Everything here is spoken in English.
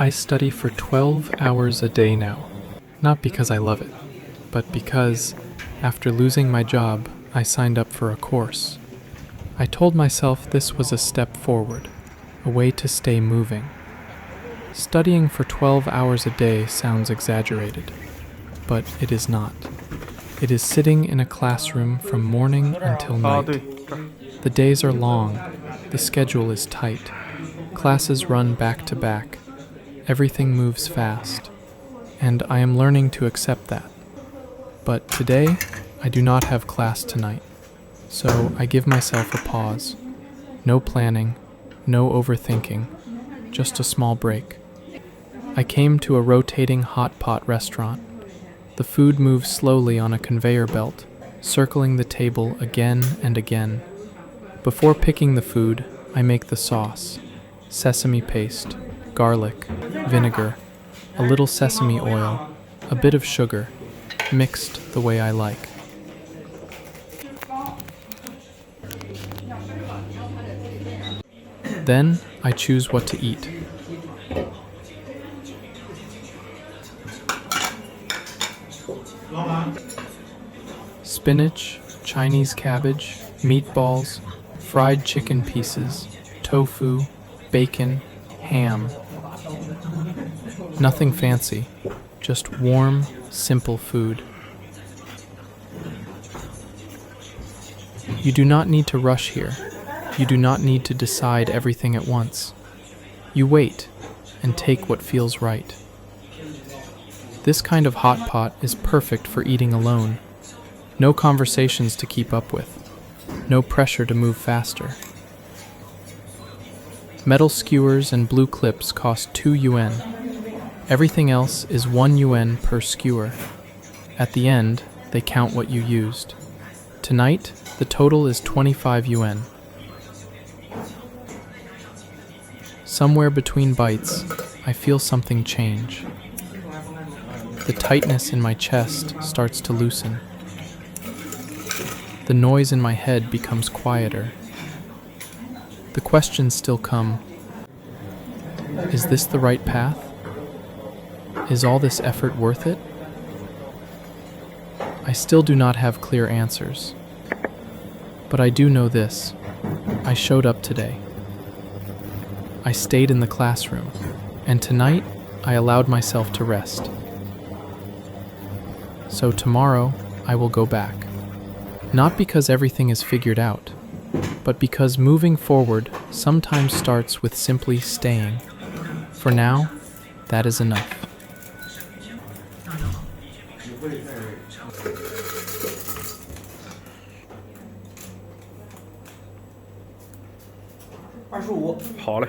I study for 12 hours a day now, not because I love it, but because, after losing my job, I signed up for a course. I told myself this was a step forward, a way to stay moving. Studying for 12 hours a day sounds exaggerated, but it is not. It is sitting in a classroom from morning until night. The days are long, the schedule is tight, classes run back to back, everything moves fast, and I am learning to accept that. But today, I do not have class tonight, so I give myself a pause. No planning, no overthinking, just a small break. I came to a rotating hot pot restaurant. The food moves slowly on a conveyor belt, circling the table again and again. Before picking the food, I make the sauce: sesame paste, garlic, vinegar, a little sesame oil, a bit of sugar, mixed the way I like. Then I choose what to eat. Spinach, Chinese cabbage, meatballs, fried chicken pieces, tofu, bacon, ham. Nothing fancy, just warm, simple food. You do not need to rush here. You do not need to decide everything at once. You wait and take what feels right. This kind of hot pot is perfect for eating alone. No conversations to keep up with. No pressure to move faster. Metal skewers and blue clips cost 2 yuan. Everything else is 1 yuan per skewer. At the end, they count what you used. Tonight, the total is 25 yuan. Somewhere between bites, I feel something change. The tightness in my chest starts to loosen. The noise in my head becomes quieter. The questions still come. Is this the right path? Is all this effort worth it? I still do not have clear answers. But I do know this. I showed up today. I stayed in the classroom, and tonight I allowed myself to rest. So tomorrow I will go back. Not because everything is figured out, but because moving forward sometimes starts with simply staying. For now, that is enough. 25。好嘞。